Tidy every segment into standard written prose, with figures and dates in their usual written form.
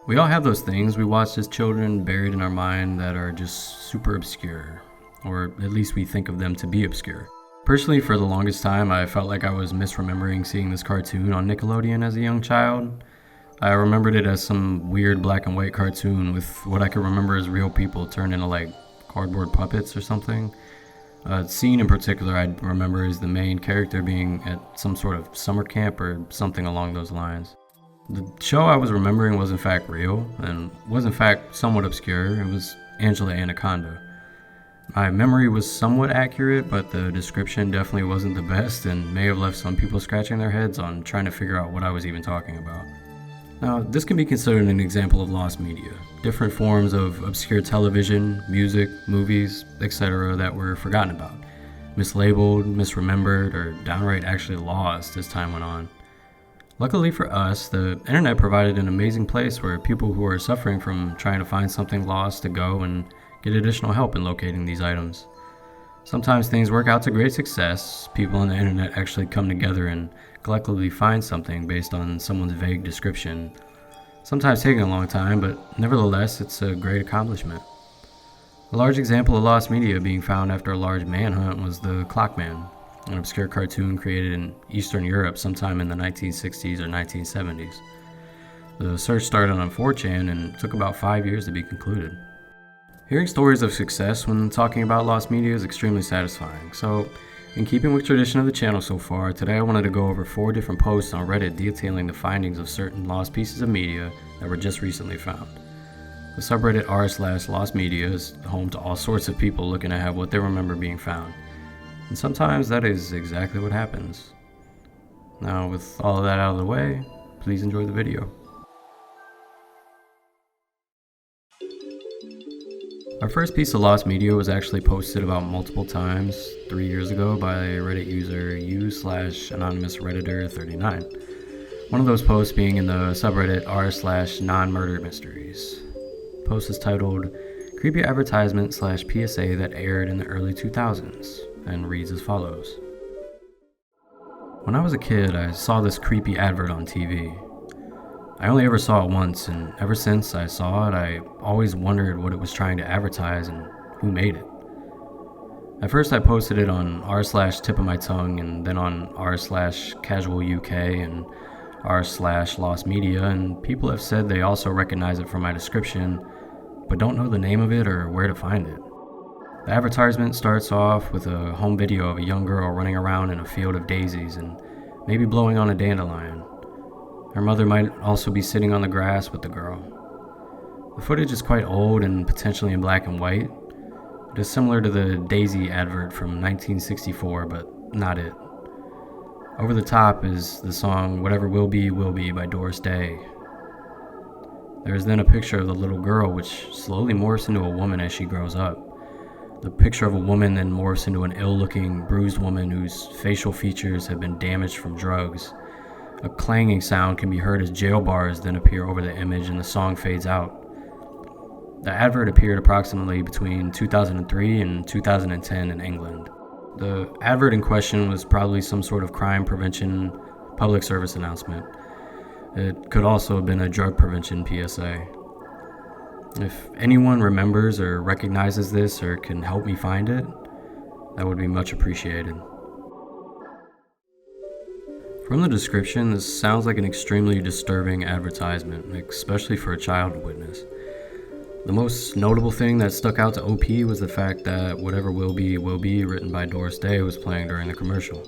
We all have those things we watched as children buried in our mind that are just super obscure, or at least we think of them to be obscure. Personally, for the longest time, I felt like I was misremembering seeing this cartoon on Nickelodeon as a young child. I remembered it as some weird black and white cartoon with what I could remember as real people turned into like cardboard puppets or something. A scene in particular I remember is the main character being at some sort of summer camp or something along those lines. The show I was remembering was in fact real, and was in fact somewhat obscure. It was Angela Anaconda. My memory was somewhat accurate, but the description definitely wasn't the best and may have left some people scratching their heads on trying to figure out what I was even talking about. Now, this can be considered an example of lost media, different forms of obscure television, music, movies, etc. that were forgotten about, mislabeled, misremembered, or downright actually lost as time went on. Luckily for us, the internet provided an amazing place where people who are suffering from trying to find something lost to go and get additional help in locating these items. Sometimes things work out to great success. People on the internet actually come together and collectively find something based on someone's vague description. Sometimes taking a long time, but nevertheless, it's a great accomplishment. A large example of lost media being found after a large manhunt was the Clockman, an obscure cartoon created in Eastern Europe sometime in the 1960s or 1970s. The search started on 4chan and took about 5 years to be concluded. Hearing stories of success when talking about lost media is extremely satisfying, so in keeping with tradition of the channel so far, today I wanted to go over 4 different posts on Reddit detailing the findings of certain lost pieces of media that were just recently found. The subreddit r/lostmedia is home to all sorts of people looking to have what they remember being found. And sometimes that is exactly what happens. Now, with all of that out of the way, please enjoy the video. Our first piece of lost media was actually posted about multiple times 3 years ago by Reddit user u/anonymousredditor39. One of those posts being in the subreddit r/nonmurdermysteries. The post is titled Creepy Advertisement /PSA that aired in the early 2000s. And reads as follows. When I was a kid, I saw this creepy advert on TV. I only ever saw it once, and ever since I saw it, I always wondered what it was trying to advertise and who made it. At first I posted it on r/tip-of-my-tongue and then on r/casualuk and r/lostmedia, and people have said they also recognize it from my description, but don't know the name of it or where to find it. The advertisement starts off with a home video of a young girl running around in a field of daisies and maybe blowing on a dandelion. Her mother might also be sitting on the grass with the girl. The footage is quite old and potentially in black and white. It is similar to the Daisy advert from 1964, but not it. Over the top is the song Whatever Will Be by Doris Day. There is then a picture of the little girl, which slowly morphs into a woman as she grows up. The picture of a woman then morphs into an ill-looking, bruised woman whose facial features have been damaged from drugs. A clanging sound can be heard as jail bars then appear over the image and the song fades out. The advert appeared approximately between 2003 and 2010 in England. The advert in question was probably some sort of crime prevention public service announcement. It could also have been a drug prevention PSA. If anyone remembers or recognizes this or can help me find it, that would be much appreciated. From the description, this sounds like an extremely disturbing advertisement, especially for a child to witness. The most notable thing that stuck out to OP was the fact that Whatever Will Be, written by Doris Day, was playing during the commercial.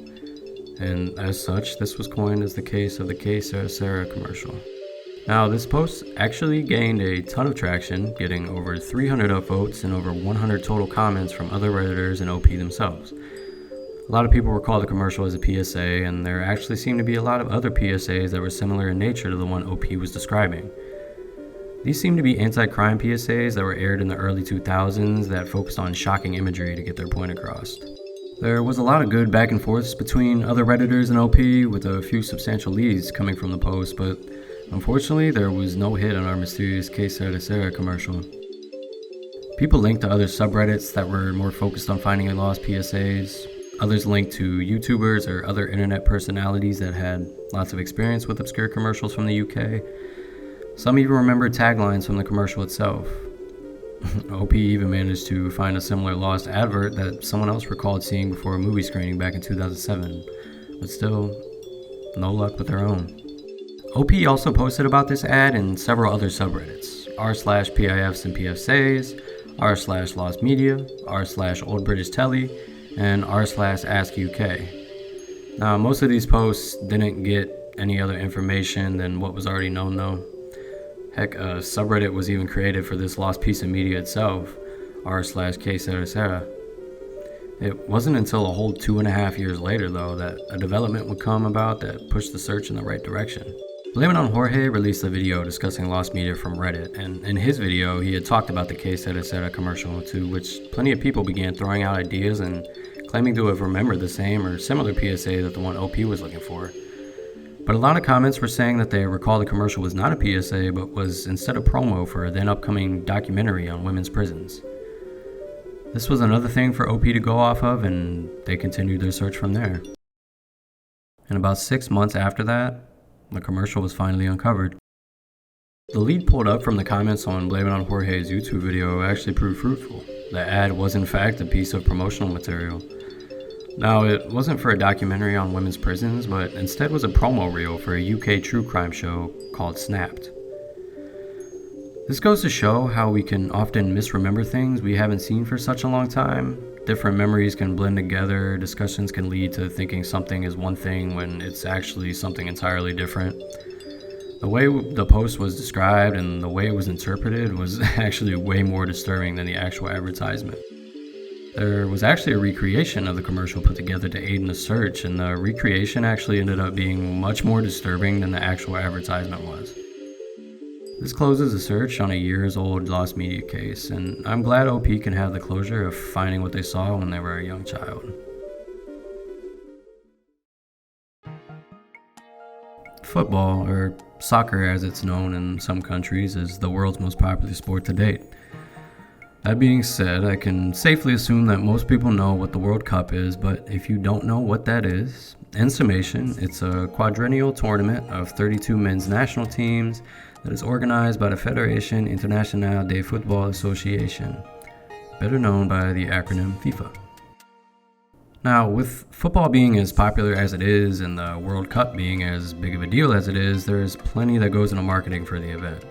And as such, this was coined as the case of the Sera commercial. Now, this post actually gained a ton of traction, getting over 300 upvotes and over 100 total comments from other Redditors and OP themselves. A lot of people recall the commercial as a PSA, and there actually seemed to be a lot of other PSAs that were similar in nature to the one OP was describing. These seem to be anti-crime PSAs that were aired in the early 2000s that focused on shocking imagery to get their point across. There was a lot of good back and forths between other Redditors and OP, with a few substantial leads coming from the post, but unfortunately, there was no hit on our mysterious Sera commercial. People linked to other subreddits that were more focused on finding lost PSAs. Others linked to YouTubers or other internet personalities that had lots of experience with obscure commercials from the UK. Some even remember taglines from the commercial itself. OP even managed to find a similar lost advert that someone else recalled seeing before a movie screening back in 2007, but still, no luck with their own. OP also posted about this ad in several other subreddits, r/PIFs and PFSAs, r/lostmedia, r/Old British Telly, and r/AskUK. Now, most of these posts didn't get any other information than what was already known though. Heck, a subreddit was even created for this lost piece of media itself, r/Sera. It wasn't until a whole 2.5 years later though that a development would come about that pushed the search in the right direction. BlameItOnJorge released a video discussing lost media from Reddit, and in his video he had talked about the Sera commercial, to which plenty of people began throwing out ideas and claiming to have remembered the same or similar PSA that the one OP was looking for. But a lot of comments were saying that they recall the commercial was not a PSA, but was instead a promo for a then upcoming documentary on women's prisons. This was another thing for OP to go off of, and they continued their search from there. And about 6 months after that, the commercial was finally uncovered. The lead pulled up from the comments on BlameItOnJorge's YouTube video actually proved fruitful. The ad was in fact a piece of promotional material. Now, it wasn't for a documentary on women's prisons, but instead was a promo reel for a UK true crime show called Snapped. This goes to show how we can often misremember things we haven't seen for such a long time. Different memories can blend together, discussions can lead to thinking something is one thing when it's actually something entirely different. The way the post was described and the way it was interpreted was actually way more disturbing than the actual advertisement. There was actually a recreation of the commercial put together to aid in the search, and the recreation actually ended up being much more disturbing than the actual advertisement was. This closes the search on a years-old lost media case, and I'm glad OP can have the closure of finding what they saw when they were a young child. Football, or soccer as it's known in some countries, is the world's most popular sport to date. That being said, I can safely assume that most people know what the World Cup is, but if you don't know what that is, in summation, it's a quadrennial tournament of 32 men's national teams that is organized by the Fédération Internationale de Football Association, better known by the acronym FIFA. Now, with football being as popular as it is and the World Cup being as big of a deal as it is, there's plenty that goes into marketing for the event.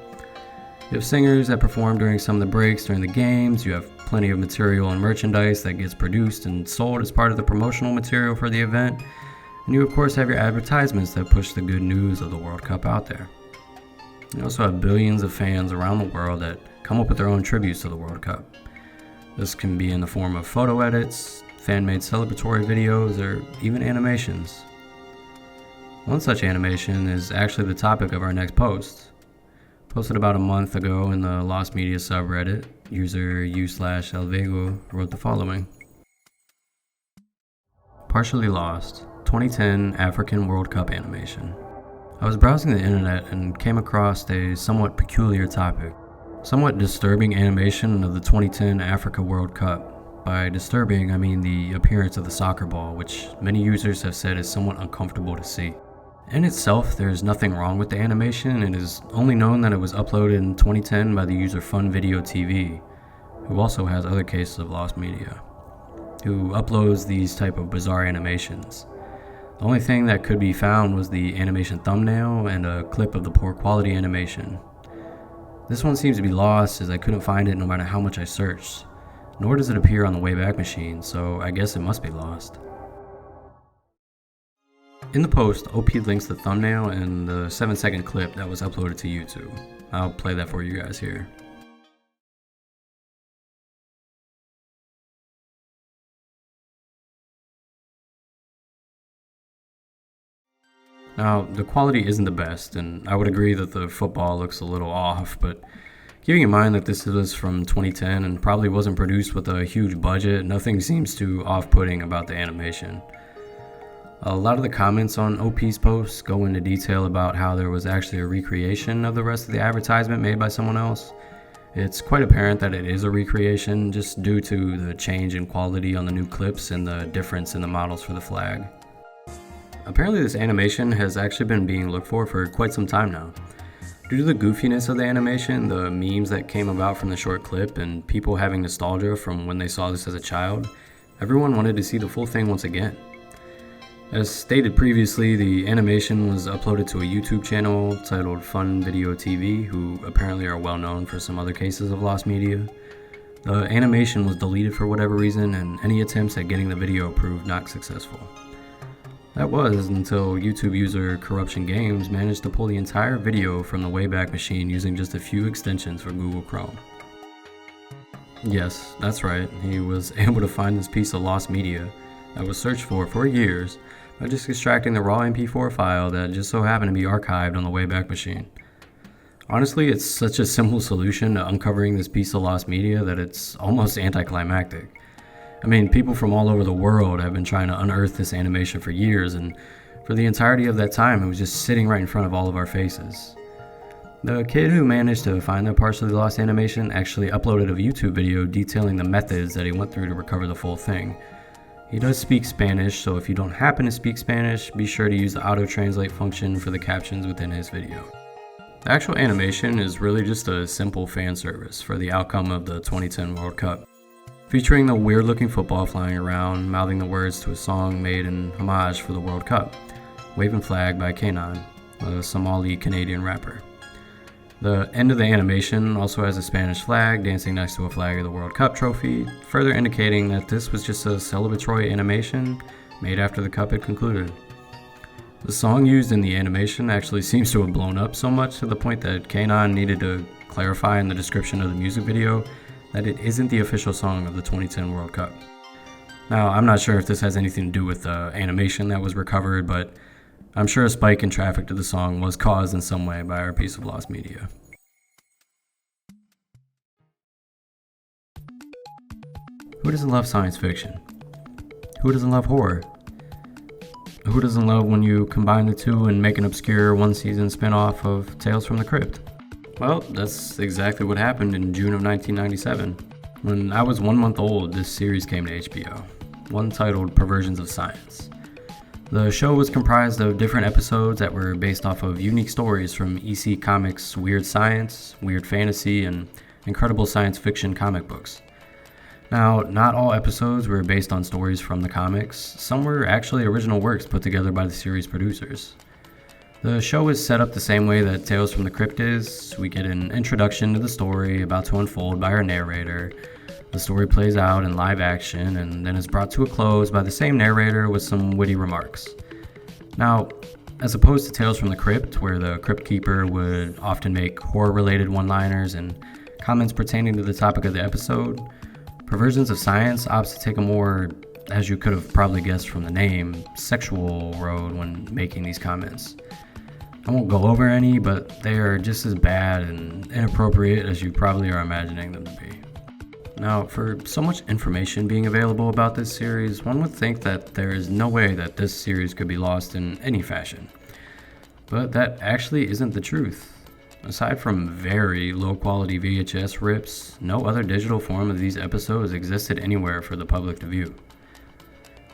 You have singers that perform during some of the breaks during the games, you have plenty of material and merchandise that gets produced and sold as part of the promotional material for the event, and you of course have your advertisements that push the good news of the World Cup out there. You also have billions of fans around the world that come up with their own tributes to the World Cup. This can be in the form of photo edits, fan-made celebratory videos, or even animations. One such animation is actually the topic of our next post. Posted about a month ago in the Lost Media subreddit, user u/Elvego wrote the following. Partially Lost, 2010 African World Cup animation. I was browsing the internet and came across a somewhat peculiar topic. Somewhat disturbing animation of the 2010 Africa World Cup. By disturbing, I mean the appearance of the soccer ball, which many users have said is somewhat uncomfortable to see. In itself, there's nothing wrong with the animation. It is only known that it was uploaded in 2010 by the user Fun Video TV, who also has other cases of lost media, who uploads these type of bizarre animations. The only thing that could be found was the animation thumbnail and a clip of the poor quality animation. This one seems to be lost as I couldn't find it no matter how much I searched, nor does it appear on the Wayback Machine, so I guess it must be lost. In the post, OP links the thumbnail and the 7-second clip that was uploaded to YouTube. I'll play that for you guys here. Now, the quality isn't the best, and I would agree that the football looks a little off, but keeping in mind that this was from 2010 and probably wasn't produced with a huge budget, nothing seems too off-putting about the animation. A lot of the comments on OP's posts go into detail about how there was actually a recreation of the rest of the advertisement made by someone else. It's quite apparent that it is a recreation just due to the change in quality on the new clips and the difference in the models for the flag. Apparently this animation has actually been being looked for quite some time now. Due to the goofiness of the animation, the memes that came about from the short clip, and people having nostalgia from when they saw this as a child, everyone wanted to see the full thing once again. As stated previously, the animation was uploaded to a YouTube channel titled Fun Video TV, who apparently are well known for some other cases of lost media. The animation was deleted for whatever reason, and any attempts at getting the video proved not successful. That was until YouTube user CorruptionGames managed to pull the entire video from the Wayback Machine using just a few extensions for Google Chrome. Yes, that's right, he was able to find this piece of lost media that was searched for years by just extracting the raw MP4 file that just so happened to be archived on the Wayback Machine. Honestly, it's such a simple solution to uncovering this piece of lost media that it's almost anticlimactic. I mean, people from all over the world have been trying to unearth this animation for years, and for the entirety of that time, it was just sitting right in front of all of our faces. The kid who managed to find the partially lost animation actually uploaded a YouTube video detailing the methods that he went through to recover the full thing. He does speak Spanish, so if you don't happen to speak Spanish, be sure to use the auto-translate function for the captions within his video. The actual animation is really just a simple fan service for the outcome of the 2010 World Cup, featuring the weird-looking football flying around, mouthing the words to a song made in homage for the World Cup, Wavin' Flag by Kanan, a Somali-Canadian rapper. The end of the animation also has a Spanish flag dancing next to a flag of the World Cup trophy, further indicating that this was just a celebratory animation made after the Cup had concluded. The song used in the animation actually seems to have blown up so much to the point that Kanan needed to clarify in the description of the music video that it isn't the official song of the 2010 World Cup. Now, I'm not sure if this has anything to do with the animation that was recovered, but I'm sure a spike in traffic to the song was caused in some way by our piece of lost media. Who doesn't love science fiction? Who doesn't love horror? Who doesn't love when you combine the two and make an obscure one-season spin-off of Tales from the Crypt? Well, that's exactly what happened in June of 1997. When I was 1 month old, this series came to HBO, one titled Perversions of Science. The show was comprised of different episodes that were based off of unique stories from EC Comics' Weird Science, Weird Fantasy, and Incredible Science Fiction comic books. Now, not all episodes were based on stories from the comics. Some were actually original works put together by the series producers. The show is set up the same way that Tales from the Crypt is. We get an introduction to the story about to unfold by our narrator. The story plays out in live action and then is brought to a close by the same narrator with some witty remarks. Now, as opposed to Tales from the Crypt, where the Crypt Keeper would often make horror-related one-liners and comments pertaining to the topic of the episode, Perversions of Science opts to take a more, as you could have probably guessed from the name, sexual road when making these comments. I won't go over any, but they are just as bad and inappropriate as you probably are imagining them to be. Now, for so much information being available about this series, one would think that there is no way that this series could be lost in any fashion. But that actually isn't the truth. Aside from very low-quality VHS rips, no other digital form of these episodes existed anywhere for the public to view.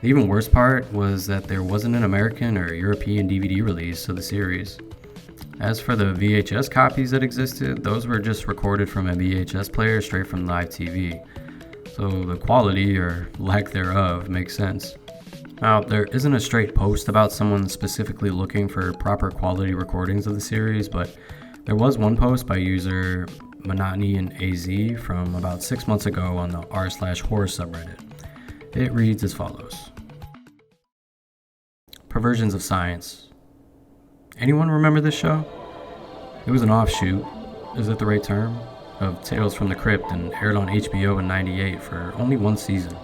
The even worse part was that there wasn't an American or European DVD release of the series. As for the VHS copies that existed, those were just recorded from a VHS player straight from live TV. So the quality, or lack thereof, makes sense. Now, there isn't a straight post about someone specifically looking for proper quality recordings of the series, but there was one post by user Monotony and AZ from about 6 months ago on the r/horror subreddit. It reads as follows. Perversions of Science. Anyone remember this show? It was an offshoot, is that the right term, of Tales from the Crypt and aired on HBO in '98 for only one season.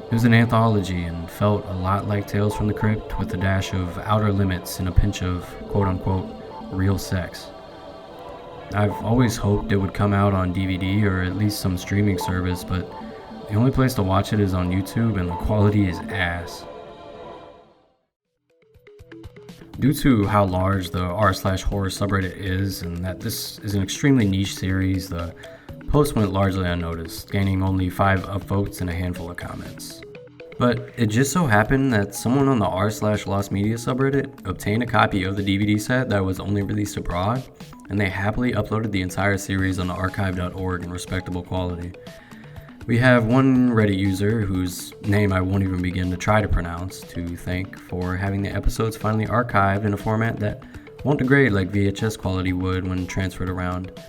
It was an anthology and felt a lot like Tales from the Crypt with a dash of Outer Limits and a pinch of quote-unquote real sex. I've always hoped it would come out on DVD or at least some streaming service, but the only place to watch it is on YouTube and the quality is ass. Due to how large the r/horror subreddit is and that this is an extremely niche series, the post went largely unnoticed, gaining only 5 upvotes and a handful of comments. But it just so happened that someone on the r/lostmedia subreddit obtained a copy of the DVD set that was only released abroad, and they happily uploaded the entire series on archive.org in respectable quality. We have one Reddit user, whose name I won't even begin to try to pronounce, to thank for having the episodes finally archived in a format that won't degrade like VHS quality would when transferred around.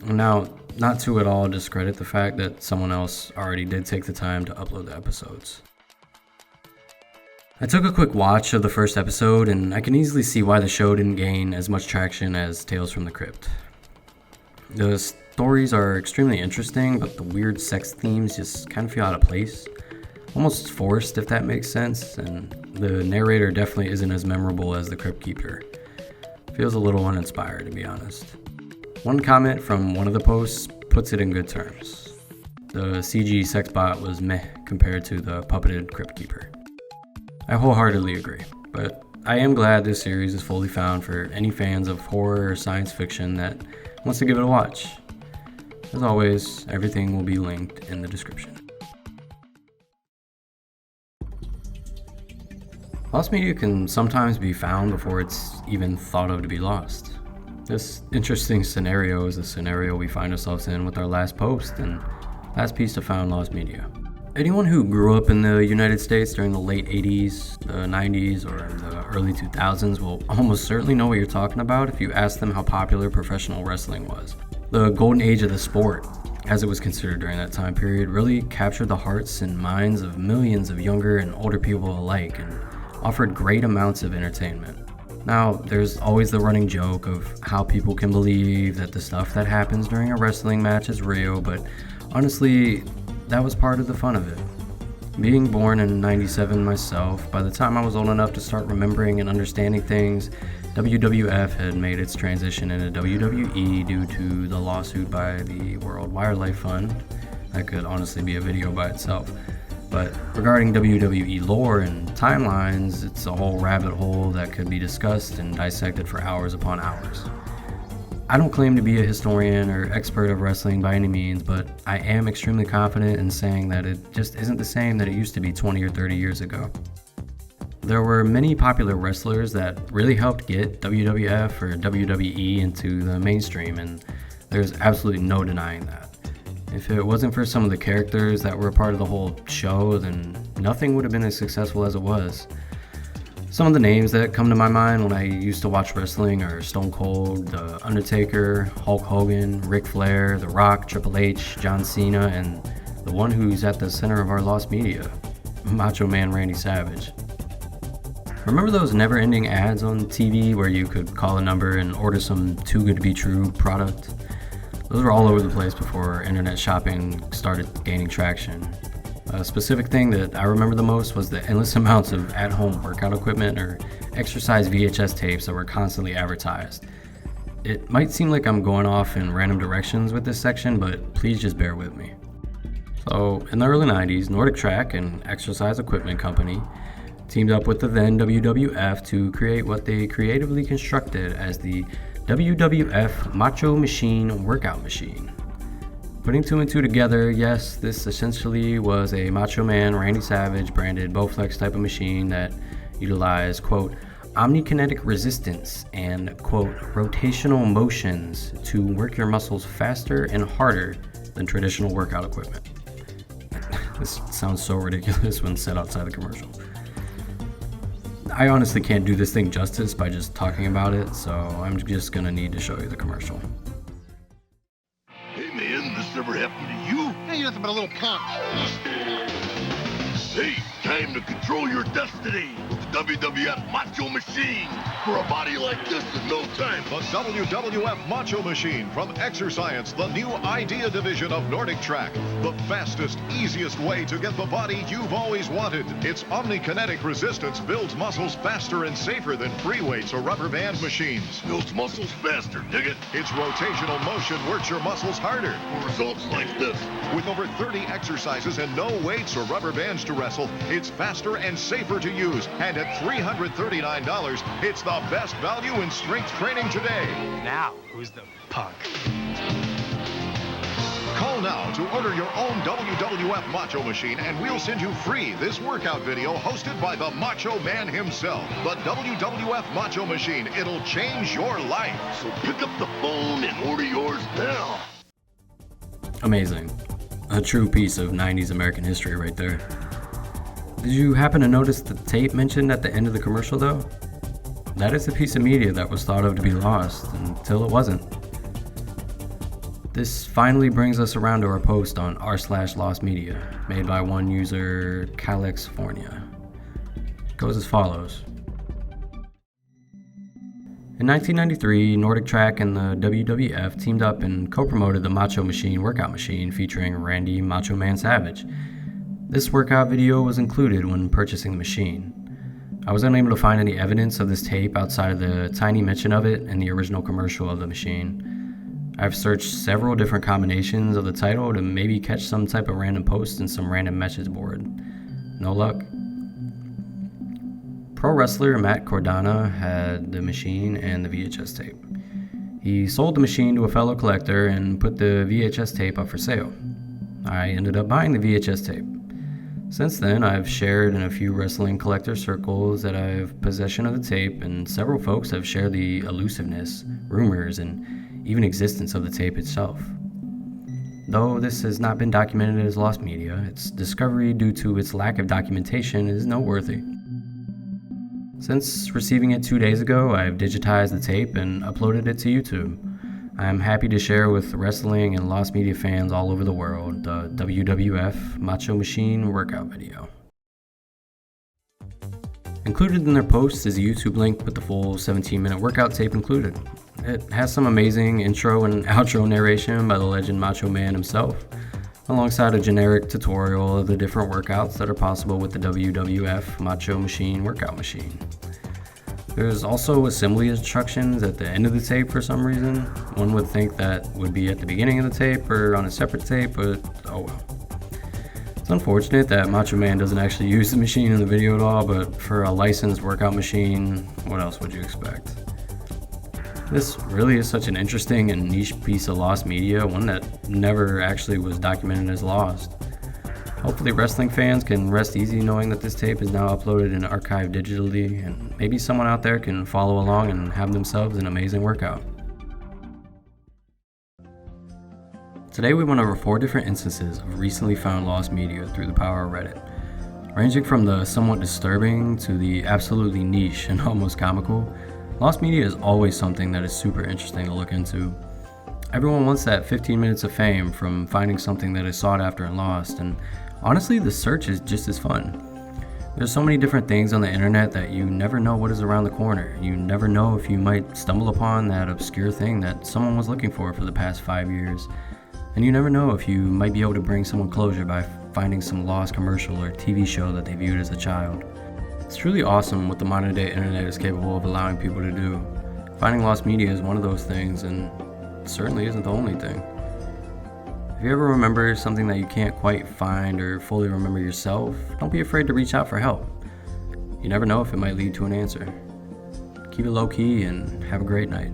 Now, not to at all discredit the fact that someone else already did take the time to upload the episodes. I took a quick watch of the first episode, and I can easily see why the show didn't gain as much traction as Tales from the Crypt. The stories are extremely interesting, but the weird sex themes just kind of feel out of place. Almost forced, if that makes sense, and the narrator definitely isn't as memorable as the Crypt Keeper. Feels a little uninspired, to be honest. One comment from one of the posts puts it in good terms. The CG sex bot was meh compared to the puppeted Crypt Keeper. I wholeheartedly agree, but I am glad this series is fully found for any fans of horror or science fiction that wants to give it a watch. As always, everything will be linked in the description. Lost media can sometimes be found before it's even thought of to be lost. This interesting scenario is the scenario we find ourselves in with our last post and last piece of found lost media. Anyone who grew up in the United States during the late 80s, the 90s, or the early 2000s will almost certainly know what you're talking about if you ask them how popular professional wrestling was. The golden age of the sport, as it was considered during that time period, really captured the hearts and minds of millions of younger and older people alike and offered great amounts of entertainment. Now, there's always the running joke of how people can believe that the stuff that happens during a wrestling match is real, but honestly, that was part of the fun of it. Being born in '97 myself, by the time I was old enough to start remembering and understanding things, WWF had made its transition into WWE due to the lawsuit by the World Wildlife Fund. That could honestly be a video by itself. But regarding WWE lore and timelines, it's a whole rabbit hole that could be discussed and dissected for hours upon hours. I don't claim to be a historian or expert of wrestling by any means, but I am extremely confident in saying that it just isn't the same that it used to be 20 or 30 years ago. There were many popular wrestlers that really helped get WWF or WWE into the mainstream, and there's absolutely no denying that. If it wasn't for some of the characters that were a part of the whole show, then nothing would have been as successful as it was. Some of the names that come to my mind when I used to watch wrestling are Stone Cold, The Undertaker, Hulk Hogan, Ric Flair, The Rock, Triple H, John Cena, and the one who's at the center of our lost media, Macho Man Randy Savage. Remember those never-ending ads on TV where you could call a number and order some too good to be true product? Those were all over the place before internet shopping started gaining traction. A specific thing that I remember the most was the endless amounts of at-home workout equipment or exercise VHS tapes that were constantly advertised. It might seem like I'm going off in random directions with this section, but please just bear with me. So, in the early 90s, Nordic Track, an exercise equipment company, teamed up with the then WWF to create what they creatively constructed as the WWF Macho Machine Workout Machine. Putting two and two together, yes, this essentially was a Macho Man Randy Savage branded Bowflex type of machine that utilized, quote, omnikinetic resistance and, quote, rotational motions to work your muscles faster and harder than traditional workout equipment. This sounds so ridiculous when said outside the commercial. I honestly can't do this thing justice by just talking about it, so I'm just gonna need to show you the commercial. Hey man, this ever happened to you? Hey, you're nothing but a little punk. Hey, time to control your destiny with the WWF Macho Machine. For a body like this in no time. The WWF Macho Machine from Exercience, the new idea division of Nordic Track. The fastest, easiest way to get the body you've always wanted. Its omnikinetic resistance builds muscles faster and safer than free weights or rubber band machines. Builds muscles faster, dig it? Its rotational motion works your muscles harder. For results like this. With over 30 exercises and no weights or rubber bands to wrestle, it's faster and safer to use. And at $339, it's the best value in strength training today. Now, who's the punk? Call now to order your own WWF Macho Machine, and we'll send you free this workout video hosted by the Macho Man himself. The WWF Macho Machine. It'll change your life. So pick up the phone and order yours now. Amazing. A true piece of 90s American history right there. Did you happen to notice the tape mentioned at the end of the commercial though? That is a piece of media that was thought of to be lost until it wasn't. This finally brings us around to our post on r/lostmedia, made by one user, California. It goes as follows. In 1993, Nordic Track and the WWF teamed up and co-promoted the Macho Machine workout machine featuring Randy Macho Man Savage. This workout video was included when purchasing the machine. I was unable to find any evidence of this tape outside of the tiny mention of it in the original commercial of the machine. I've searched several different combinations of the title to maybe catch some type of random post in some random message board. No luck. Pro wrestler Matt Cordana had the machine and the VHS tape. He sold the machine to a fellow collector and put the VHS tape up for sale. I ended up buying the VHS tape. Since then, I've shared in a few wrestling collector circles that I have possession of the tape, and several folks have shared the elusiveness, rumors, and even existence of the tape itself. Though this has not been documented as lost media, its discovery due to its lack of documentation is noteworthy. Since receiving it 2 days ago, I have digitized the tape and uploaded it to YouTube. I am happy to share with wrestling and lost media fans all over the world the WWF Macho Machine workout video. Included in their post is a YouTube link with the full 17-minute workout tape included. It has some amazing intro and outro narration by the legend Macho Man himself, alongside a generic tutorial of the different workouts that are possible with the WWF Macho Machine workout machine. There's also assembly instructions at the end of the tape for some reason. One would think that would be at the beginning of the tape or on a separate tape, but oh well. It's unfortunate that Macho Man doesn't actually use the machine in the video at all, but for a licensed workout machine, what else would you expect? This really is such an interesting and niche piece of lost media, one that never actually was documented as lost. Hopefully wrestling fans can rest easy knowing that this tape is now uploaded and archived digitally, and maybe someone out there can follow along and have themselves an amazing workout. Today we went over 4 different instances of recently found lost media through the power of Reddit, ranging from the somewhat disturbing to the absolutely niche and almost comical. Lost media is always something that is super interesting to look into. Everyone wants that 15 minutes of fame from finding something that is sought after and lost, and honestly, the search is just as fun. There's so many different things on the internet that you never know what is around the corner. You never know if you might stumble upon that obscure thing that someone was looking for the past 5 years. And you never know if you might be able to bring someone closure by finding some lost commercial or TV show that they viewed as a child. It's truly awesome what the modern day internet is capable of allowing people to do. Finding lost media is one of those things, and it certainly isn't the only thing. If you ever remember something that you can't quite find or fully remember yourself, don't be afraid to reach out for help. You never know if it might lead to an answer. Keep it low key and have a great night.